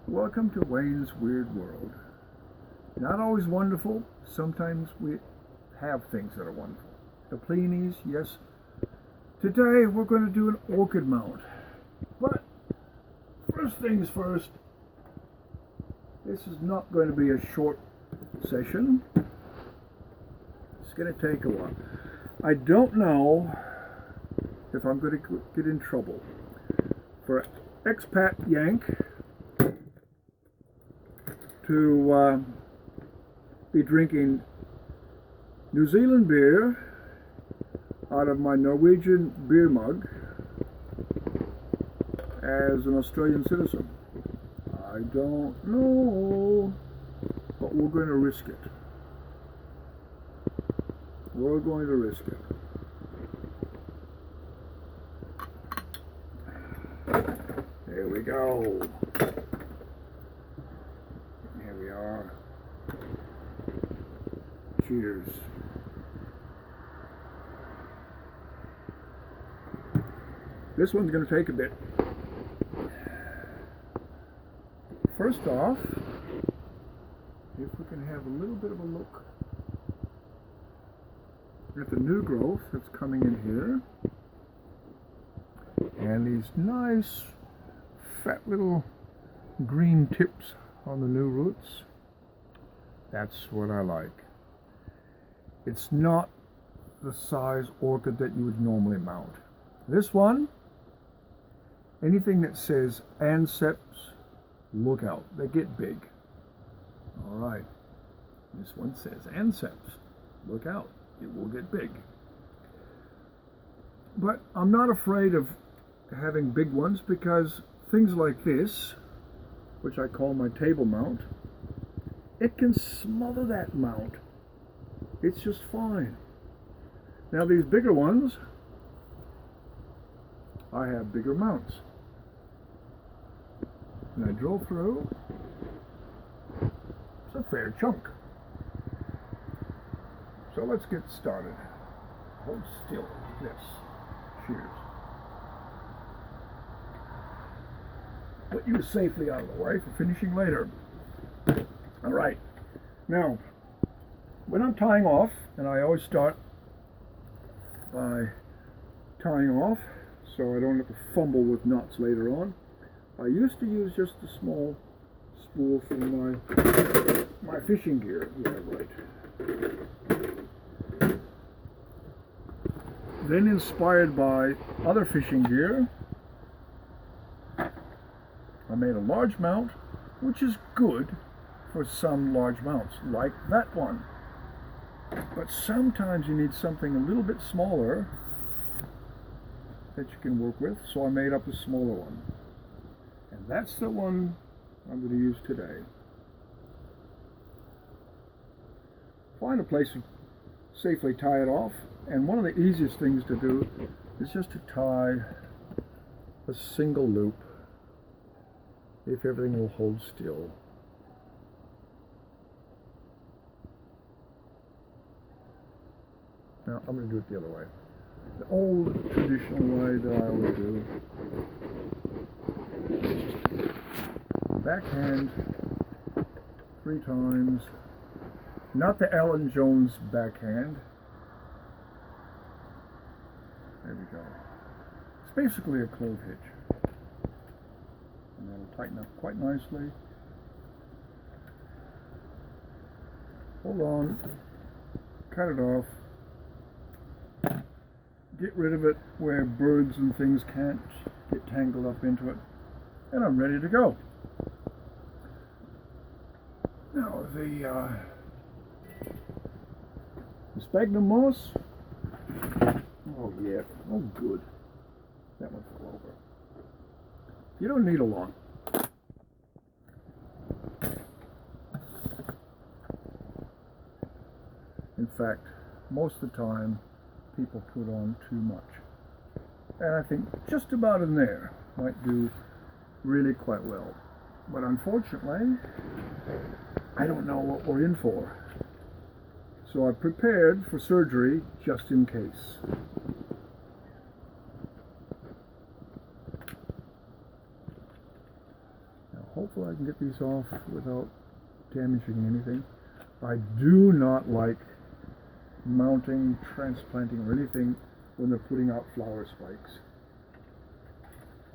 Welcome to Wayne's Weird World. Not always wonderful. Sometimes we have things that are wonderful. The Pleenies, yes. Today we're going to do an orchid mount. But first things first, this is not going to be a short session. It's going to take a while. I don't know if I'm going to get in trouble. For expat yank to be drinking New Zealand beer out of my Norwegian beer mug as an Australian citizen. I don't know, but we're going to risk it. We're going to risk it. There we go. Here we are. Cheers. This one's going to take a bit. First off, if we can have a little bit of a look at the new growth that's coming in here. And these nice fat little green tips on the new roots. That's what I like. It's not the size orchid that you would normally mount. This one, anything that says anceps, look out, they get big. All right, this one says anceps, look out, it will get big. But I'm not afraid of having big ones because things like this, which I call my table mount, it can smother that mount. It's just fine. Now these bigger ones, I have bigger mounts. And I drove through, it's a fair chunk. So let's get started. Hold still, yes, cheers. Put you safely out of the way for finishing later. All right, now, when I'm tying off, and I always start by tying off so I don't have to fumble with knots later on, I used to use just a small spool from my fishing gear. Yeah, right. Then inspired by other fishing gear, I made a large mount, which is good for some large mounts, like that one. But sometimes you need something a little bit smaller that you can work with, so I made up a smaller one. And that's the one I'm going to use today. Find a place to safely tie it off, and one of the easiest things to do is just to tie a single loop if everything will hold still. Now I'm going to do it the other way. The old traditional way that I always do. Backhand 3 times. Not the Alan Jones backhand. There we go. It's basically a clove hitch. And that'll tighten up quite nicely. Hold on. Cut it off. Get rid of it where birds and things can't get tangled up into it. And I'm ready to go. Now the sphagnum moss. Oh yeah, oh good. That one fell over. You don't need a lot. In fact, most of the time people put on too much. And I think just about in there might do really quite well. But unfortunately, I don't know what we're in for. So I prepared for surgery just in case. Now hopefully I can get these off without damaging anything. I do not like mounting, transplanting, or anything when they're putting out flower spikes.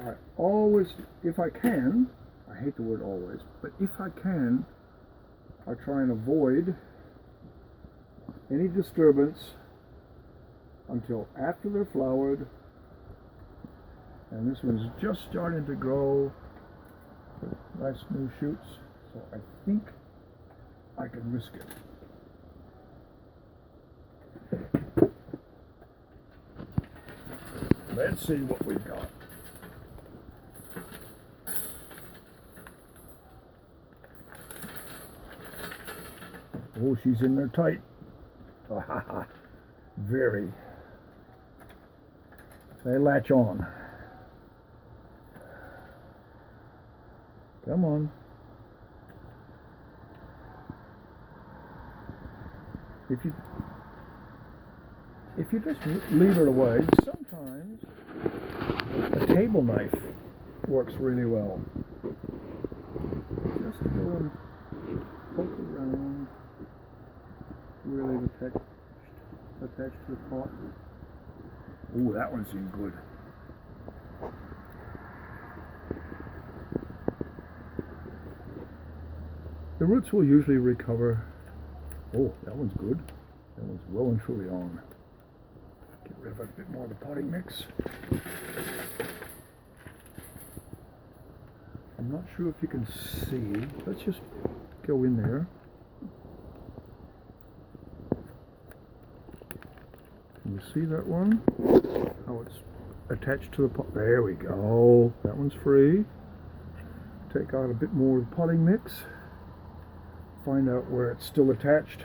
I always, if I can, I hate the word always, but if I can, I try and avoid any disturbance until after they're flowered. And this one's just starting to grow nice new shoots, so I think I can risk it. Let's see what we've got. Oh, she's in there tight. Very. They latch on. Come on. If you just leave it away, sometimes a table knife works really well. Just go and poke around where they've attached to the pot. Ooh, that one seemed good. The roots will usually recover. Oh, that one's good. That one's well and truly on. Get rid of a bit more of the potting mix. I'm not sure if you can see. Let's just go in there. Can you see that one? How it's attached to the pot. There we go. That one's free. Take out a bit more of the potting mix. Find out where it's still attached.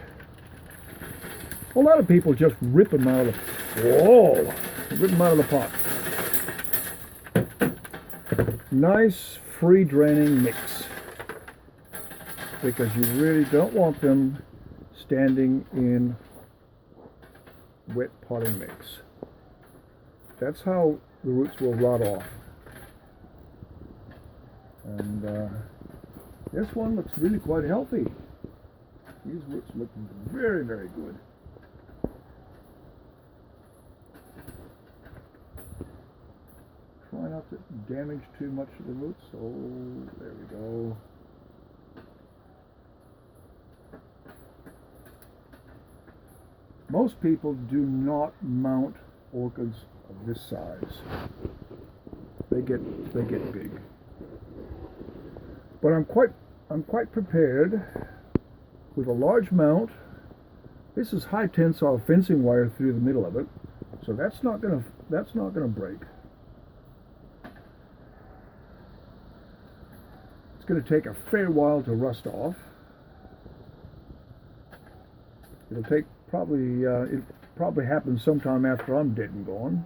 A lot of people just rip them out of the rip them out of the pot. Nice free draining mix, because you really don't want them standing in wet potting mix. That's how the roots will rot off. And this one looks really quite healthy. These roots look very, very good. Try not to damage too much of the roots. Oh, there we go. Most people do not mount orchids of this size. They get big. But I'm quite prepared with a large mount. This is high tensile fencing wire through the middle of it, so that's not gonna break. It's gonna take a fair while to rust off. It'll take it probably happens sometime after I'm dead and gone.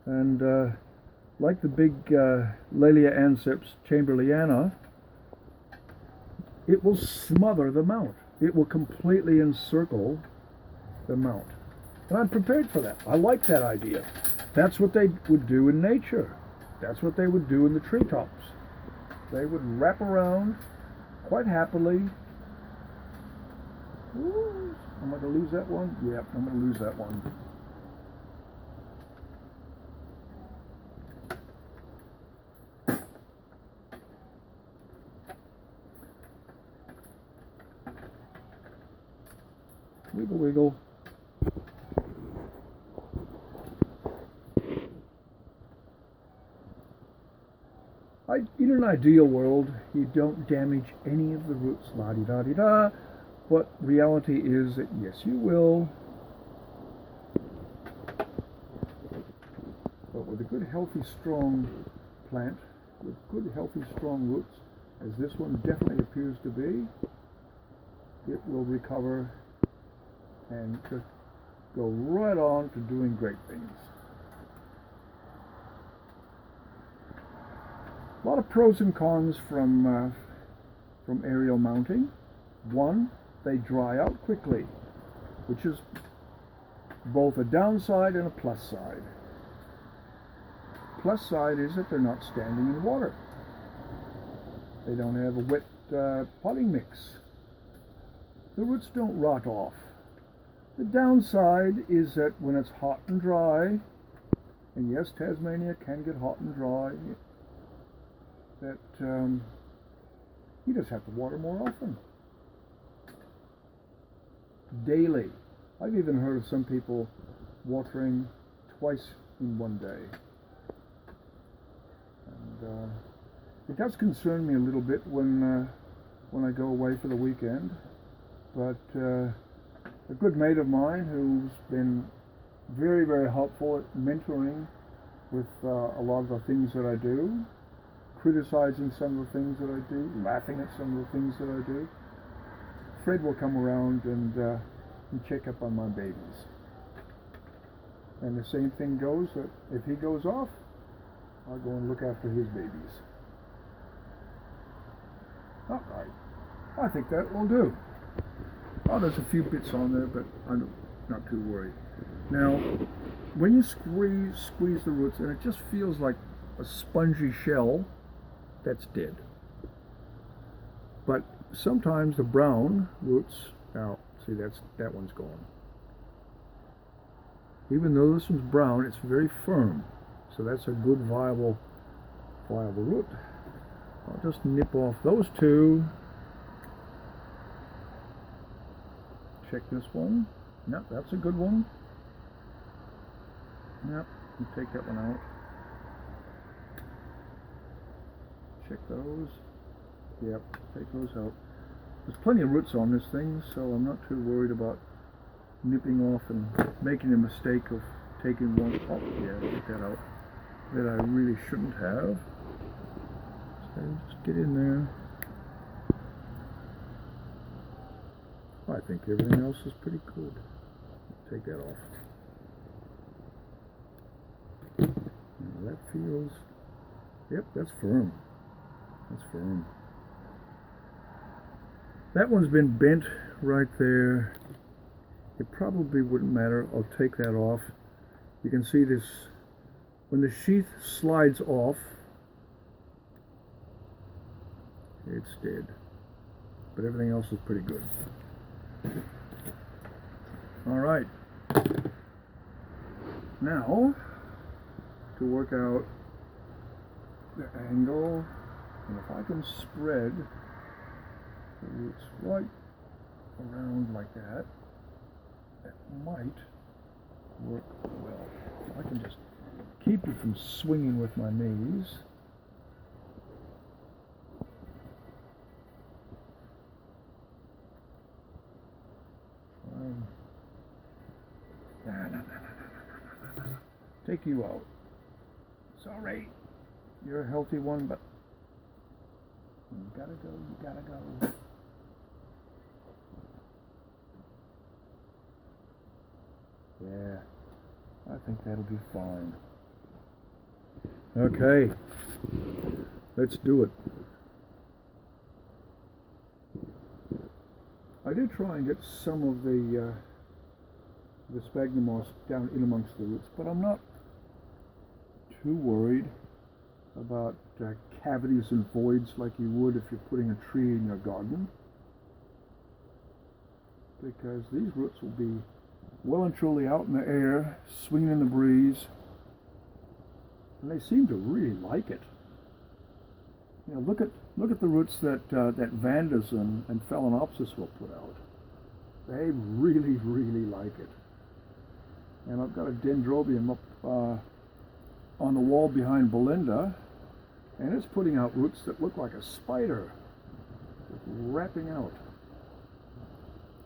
And like the big Laelia anceps chamberlainiana, it will smother the mount. It will completely encircle the mount. And I'm prepared for that. I like that idea. That's what they would do in nature. That's what they would do in the treetops. They would wrap around quite happily. Ooh, am I going to lose that one? Yep, I'm going to lose that one. Wiggle, wiggle. In an ideal world, you don't damage any of the roots, la-di-da-di-da. But reality is that yes, you will. But with a good, healthy, strong plant, with good, healthy, strong roots, as this one definitely appears to be, it will recover and just go right on to doing great things. A lot of pros and cons from aerial mounting. One, they dry out quickly, which is both a downside and a plus side. Plus side is that they're not standing in water. They don't have a wet potting mix. The roots don't rot off. The downside is that when it's hot and dry, and yes, Tasmania can get hot and dry, that you just have to water more often. Daily. I've even heard of some people watering twice in one day. And it does concern me a little bit when I go away for the weekend. But a good mate of mine who's been very, very helpful at mentoring with a lot of the things that I do, criticizing some of the things that I do, laughing at some of the things that I do. Fred will come around and check up on my babies. And the same thing goes that if he goes off, I'll go and look after his babies. All right. I think that will do. Oh, there's a few bits on there, but I'm not too worried. Now, when you squeeze the roots, and it just feels like a spongy shell, that's dead. But sometimes the brown roots, now, see, that one's gone. Even though this one's brown, it's very firm. So that's a good viable root. I'll just nip off those two. Check this one. Yep, that's a good one. Yep, you take that one out. Check those. Yep, take those out. There's plenty of roots on this thing, so I'm not too worried about nipping off and making a mistake of taking one. Oh, yeah, take that out. That I really shouldn't have. So just get in there. I think everything else is pretty good. Take that off. Now that feels, yep, that's firm. That's firm. That one's been bent right there. It probably wouldn't matter. I'll take that off. You can see this, when the sheath slides off, it's dead. But everything else is pretty good. All right. Now, to work out the angle, and if I can spread the roots right around like that, that might work well. If I can just keep it from swinging with my knees. Take you out. Sorry, you're a healthy one, but you gotta go, you gotta go. Yeah, I think that'll be fine. Okay, let's do it. I did try and get some of the sphagnum moss down in amongst the roots, but I'm not too worried about cavities and voids like you would if you're putting a tree in your garden, because these roots will be well and truly out in the air, swinging in the breeze, and they seem to really like it. You know, look at the roots that Vandas and Phalaenopsis will put out. They really, really like it. And I've got a dendrobium up on the wall behind Belinda, and it's putting out roots that look like a spider, just wrapping out.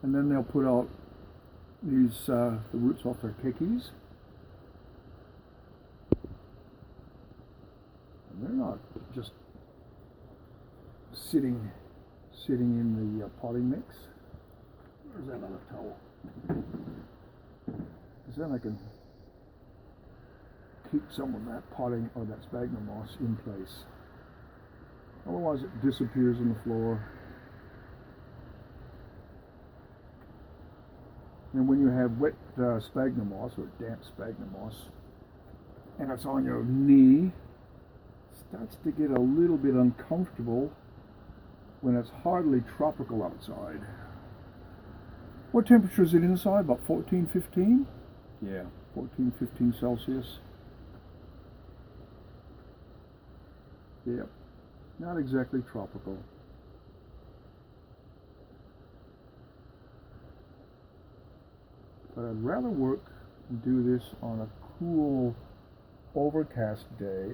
And then they'll put out these the roots off their kikis, and they're not just sitting in the potting mix. Where's that other towel? Because then I can keep some of that potting or that sphagnum moss in place. Otherwise it disappears on the floor. And when you have wet sphagnum moss or damp sphagnum moss, and it's on your knee, it starts to get a little bit uncomfortable when it's hardly tropical outside. What temperature is it inside? About 14, 15? Yeah, 14, 15 Celsius. Yep, not exactly tropical. But I'd rather work and do this on a cool, overcast day.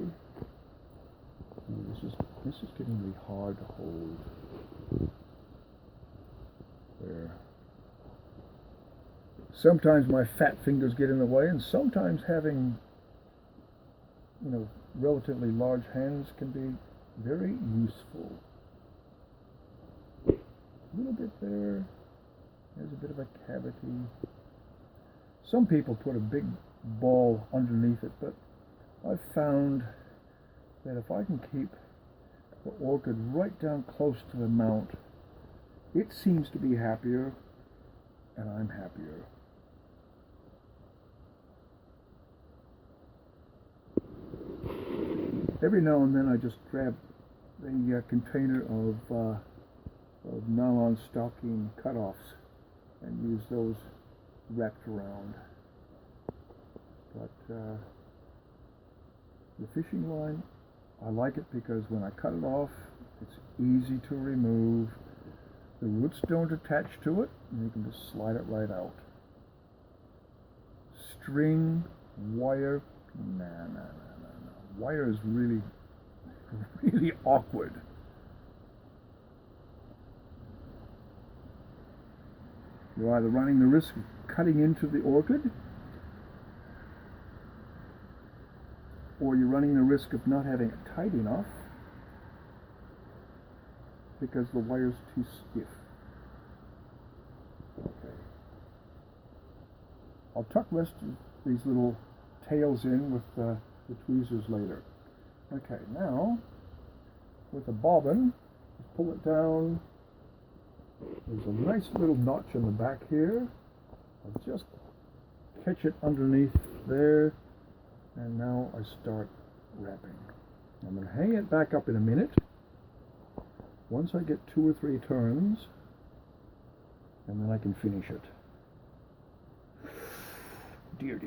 Ooh, this is getting really hard to hold. There. Sometimes my fat fingers get in the way, and sometimes having, relatively large hands can be very useful. A little bit there. There's a bit of a cavity. Some people put a big ball underneath it, but I've found that if I can keep the orchid right down close to the mount, it seems to be happier, and I'm happier. Every now and then I just grab a container of nylon stocking cutoffs and use those wrapped around. But the fishing line, I like it because when I cut it off, it's easy to remove. The roots don't attach to it, and you can just slide it right out. String, wire, nah. Wire is really, really awkward. You're either running the risk of cutting into the orchid, or you're running the risk of not having it tight enough because the wire's too stiff. Okay. I'll tuck the rest of these little tails in with the tweezers later. Okay, now with the bobbin, just pull it down. There's a nice little notch in the back here. I'll just catch it underneath there, and now I start wrapping. I'm going to hang it back up in a minute. Once I get 2 or 3 turns, and then I can finish it. Dear.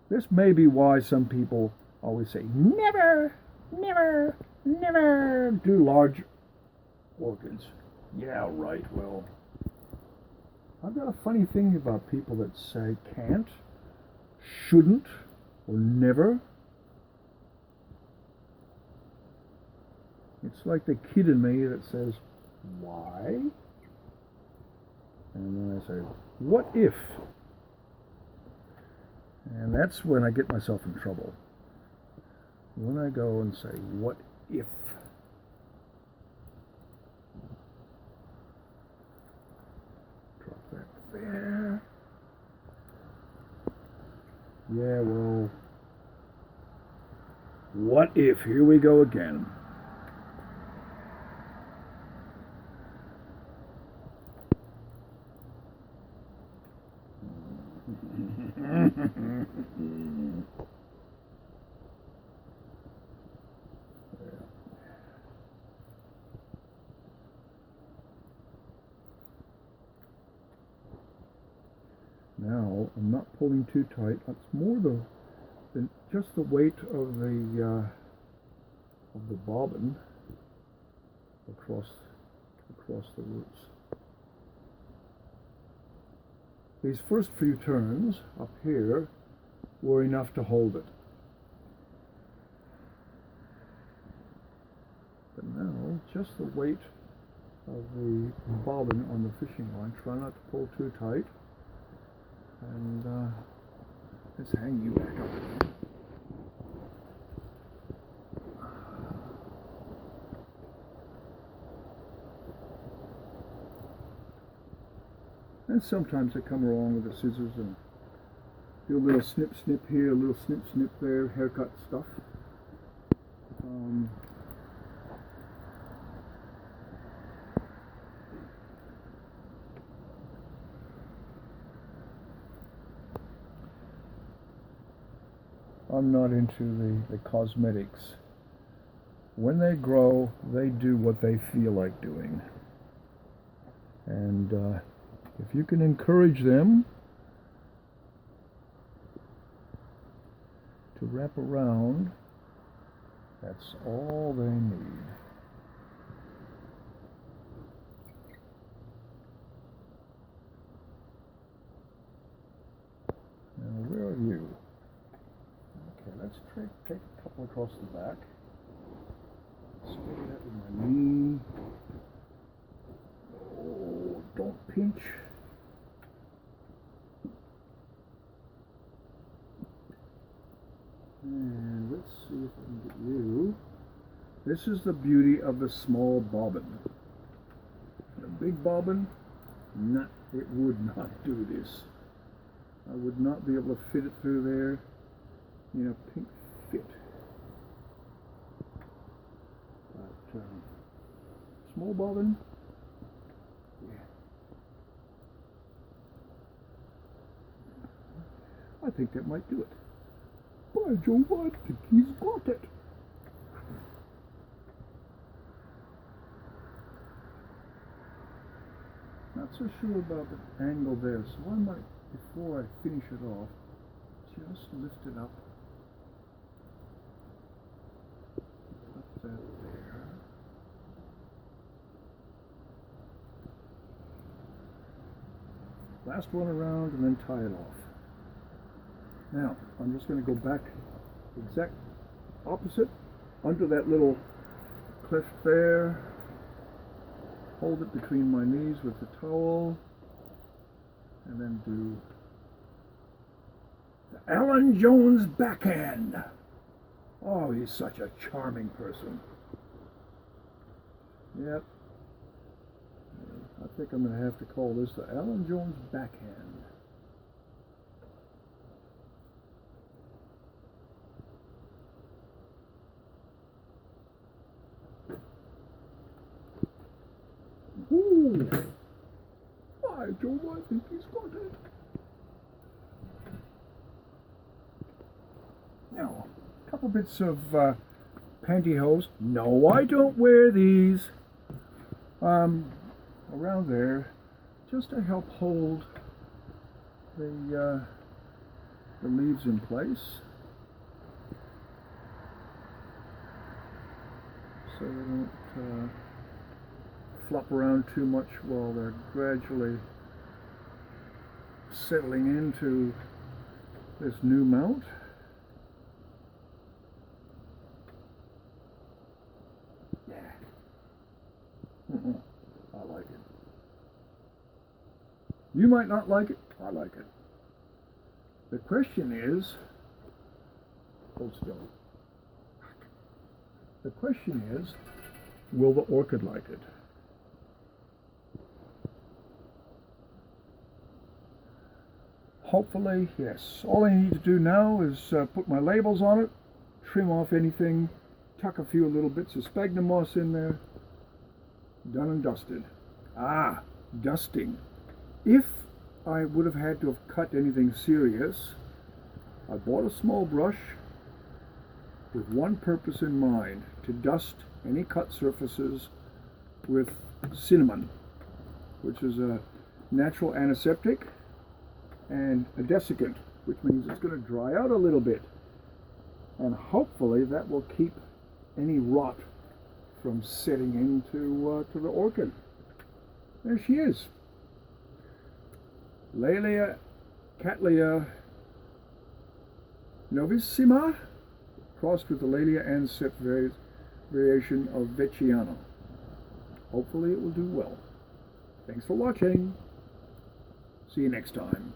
This may be why some people always say, never do large orchids. Yeah, right, well, I've got a funny thing about people that say can't, shouldn't, or never. It's like the kid in me that says, why? And then I say, what if? And that's when I get myself in trouble. When I go and say, what if? Drop that there. Yeah, well, what if? Here we go again. Now I'm not pulling too tight. That's more than just the weight of the bobbin across the roots. These first few turns up here were enough to hold it. But now, just the weight of the bobbin on the fishing line. Try not to pull too tight. And let's hang you back up again. And sometimes I come along with the scissors and do a little snip here, a little snip there, haircut stuff. I'm not into the cosmetics. When they grow, they do what they feel like doing. And if you can encourage them to wrap around, that's all they need. Now, where are you? Okay, let's take a couple across the back. Steady that with my knee. Oh, don't pinch. And let's see if I can get you. This is the beauty of the small bobbin. The big bobbin, it would not do this. I would not be able to fit it through there in a pink fit. But small bobbin, yeah. I think that might do it. By Jove, I think he's got it. Not so sure about the angle there, so I might, before I finish it off, just lift it up. Put that there. Last one around and then tie it off. Now, I'm just going to go back exact opposite, under that little cleft there. Hold it between my knees with the towel, and then do the Alan Jones backhand. Oh, he's such a charming person. Yep. I think I'm going to have to call this the Alan Jones backhand. Ooh. By Jove, I think he's got it. Now, a couple bits of pantyhose. No, I don't wear these. Around there, just to help hold the leaves in place, so they don't flop around too much while they're gradually settling into this new mount. Yeah. I like it. You might not like it. I like it. The question is, hold still. The question is, will the orchid like it? Hopefully, yes. All I need to do now is put my labels on it, trim off anything, tuck a few little bits of sphagnum moss in there. Done and dusted. Ah, dusting. If I would have had to have cut anything serious, I bought a small brush with one purpose in mind, to dust any cut surfaces with cinnamon, which is a natural antiseptic and a desiccant, which means it's going to dry out a little bit, and hopefully that will keep any rot from setting into to the orchid. There she is, Laelia, Lc.Novissima, crossed with the Laelia anceps variation of Veitchiana. Hopefully it will do well. Thanks for watching. See you next time.